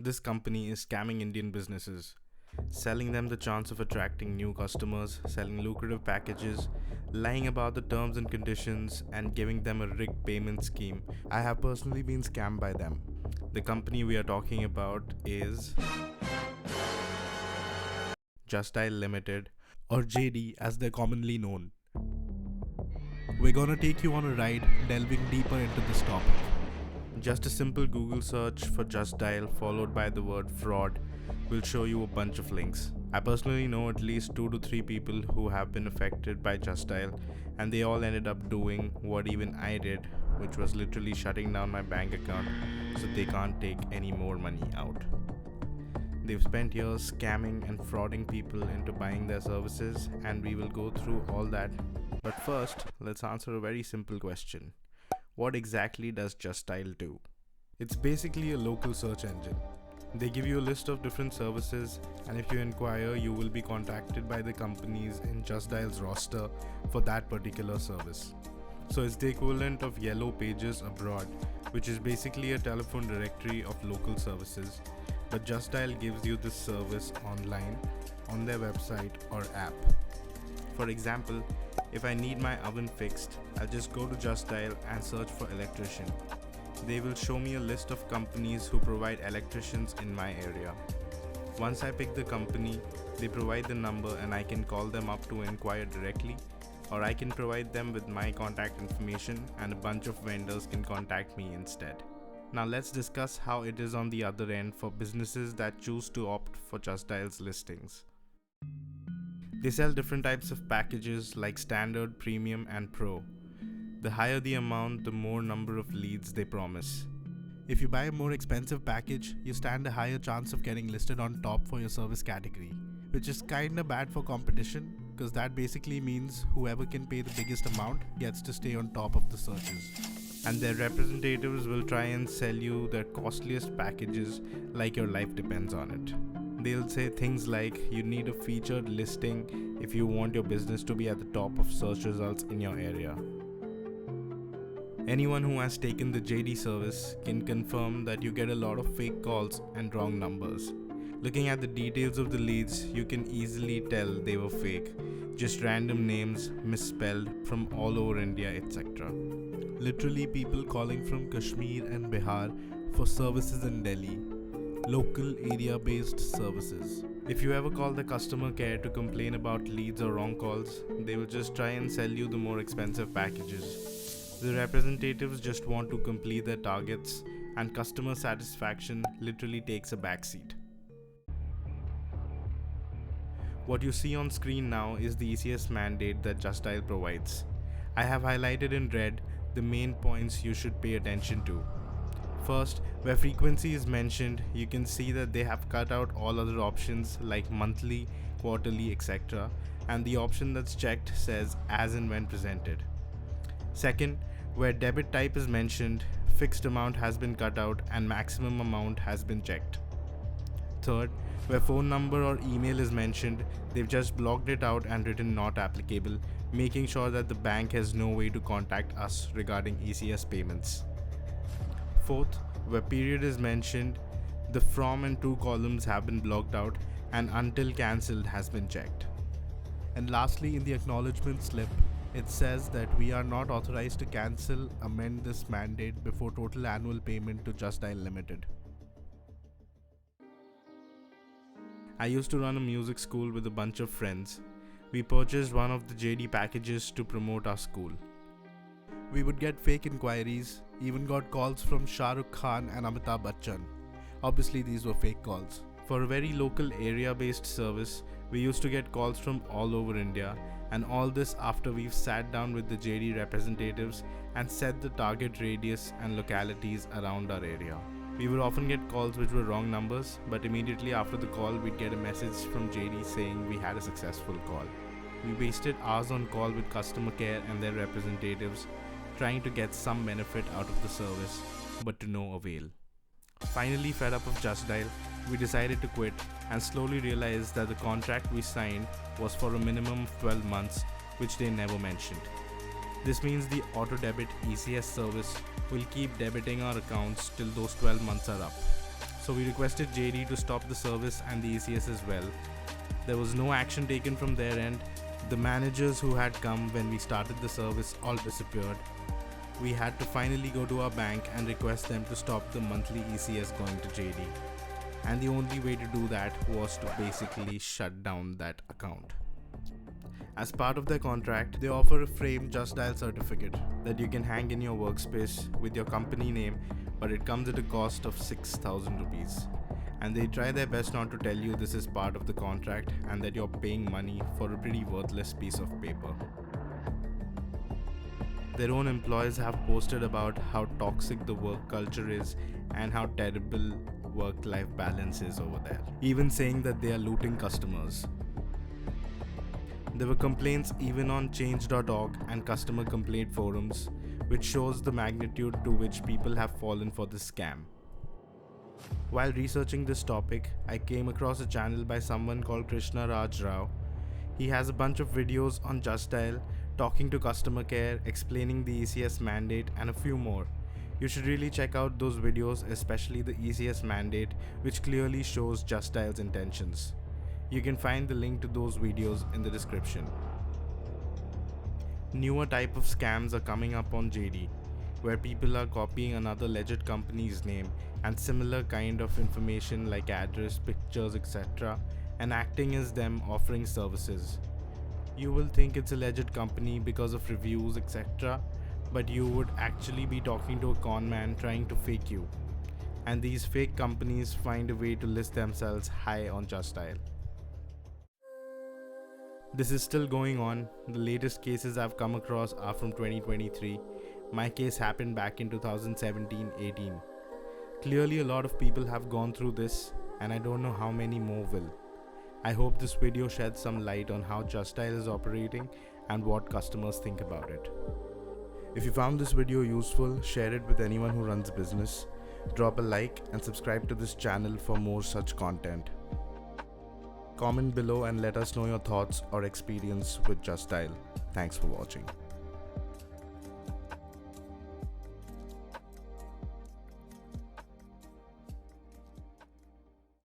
This company is scamming Indian businesses, selling them the chance of attracting new customers, selling lucrative packages, lying about the terms and conditions, and giving them a rigged payment scheme. I have personally been scammed by them. The company we are talking about is Just Dial Limited, or JD as they're commonly known. We're gonna take you on a ride delving deeper into this topic. Just a simple Google search for Just Dial followed by the word fraud will show you a bunch of links. I personally know at least 2 to 3 people who have been affected by Just Dial, and they all ended up doing what even I did, which was literally shutting down my bank account so they can't take any more money out. They've spent years scamming and frauding people into buying their services, and we will go through all that. But first, let's answer a very simple question. What exactly does Just Dial do? It's basically a local search engine. They give you a list of different services, and if you inquire, you will be contacted by the companies in Just Dial's roster for that particular service. So it's the equivalent of Yellow Pages abroad, which is basically a telephone directory of local services. But Just Dial gives you this service online, on their website or app. For example, if I need my oven fixed, I'll just go to Just Dial and search for electrician. They will show me a list of companies who provide electricians in my area. Once I pick the company, they provide the number and I can call them up to inquire directly, or I can provide them with my contact information and a bunch of vendors can contact me instead. Now let's discuss how it is on the other end for businesses that choose to opt for Just Dial's listings. They sell different types of packages like standard, premium and pro. The higher the amount, the more number of leads they promise. If you buy a more expensive package, you stand a higher chance of getting listed on top for your service category, which is kinda bad for competition because that basically means whoever can pay the biggest amount gets to stay on top of the searches. And their representatives will try and sell you their costliest packages like your life depends on it. They'll say things like you need a featured listing if you want your business to be at the top of search results in your area. Anyone who has taken the JD service can confirm that you get a lot of fake calls and wrong numbers. Looking at the details of the leads, you can easily tell they were fake, just random names misspelled from all over India, etc. Literally people calling from Kashmir and Bihar for services in Delhi. Local area-based services. If you ever call the customer care to complain about leads or wrong calls, they will just try and sell you the more expensive packages. The representatives just want to complete their targets, and customer satisfaction literally takes a backseat. What you see on screen now is the ECS mandate that Just Dial provides. I have highlighted in red the main points you should pay attention to. First, where frequency is mentioned, you can see that they have cut out all other options like monthly, quarterly, etc. and the option that's checked says as and when presented. Second, where debit type is mentioned, fixed amount has been cut out and maximum amount has been checked. Third, where phone number or email is mentioned, they've just blocked it out and written not applicable, making sure that the bank has no way to contact us regarding ECS payments. Fourth, where period is mentioned, the from and to columns have been blocked out and until cancelled has been checked. And lastly, in the acknowledgement slip, it says that we are not authorized to cancel, amend this mandate before total annual payment to Just Dial Limited. I used to run a music school with a bunch of friends. We purchased one of the JD packages to promote our school. We would get fake inquiries, even got calls from Shah Rukh Khan and Amitabh Bachchan. Obviously these were fake calls. For a very local area-based service, we used to get calls from all over India, and all this after we've sat down with the JD representatives and set the target radius and localities around our area. We would often get calls which were wrong numbers, but immediately after the call we'd get a message from JD saying we had a successful call. We wasted hours on call with customer care and their representatives, trying to get some benefit out of the service, but to no avail. Finally, fed up of Just Dial, we decided to quit and slowly realized that the contract we signed was for a minimum of 12 months, which they never mentioned. This means the auto debit ECS service will keep debiting our accounts till those 12 months are up. So So we requested JD to stop the service and the ECS as well. There was no action taken from their end. The managers who had come when we started the service all disappeared. We had to finally go to our bank and request them to stop the monthly ECS going to JD. And the only way to do that was to basically shut down that account. As part of their contract, they offer a framed Just Dial certificate that you can hang in your workspace with your company name, but it comes at a cost of 6,000 rupees. And they try their best not to tell you this is part of the contract and that you're paying money for a pretty worthless piece of paper. Their own employees have posted about how toxic the work culture is and how terrible work-life balance is over there, even saying that they are looting customers. There were complaints even on change.org and customer complaint forums, which shows the magnitude to which people have fallen for this scam. While researching this topic, I came across a channel by someone called Krishna Raj Rao. He has a bunch of videos on Just Dial, talking to customer care, explaining the ECS mandate, and a few more. You should really check out those videos, especially the ECS mandate, which clearly shows Just Dial's intentions. You can find the link to those videos in the description. Newer type of scams are coming up on JD, where people are copying another legit company's name and similar kind of information like address, pictures, etc., and acting as them offering services. You will think it's a legit company because of reviews, etc., but you would actually be talking to a con man trying to fake you. And these fake companies find a way to list themselves high on Just Dial. This is still going on. The latest cases I've come across are from 2023. My case happened back in 2017-18. Clearly a lot of people have gone through this, and I don't know how many more will. I hope this video sheds some light on how Just Dial is operating and what customers think about it. If you found this video useful, share it with anyone who runs a business. Drop a like and subscribe to this channel for more such content. Comment below and let us know your thoughts or experience with Just Dial. Thanks for watching.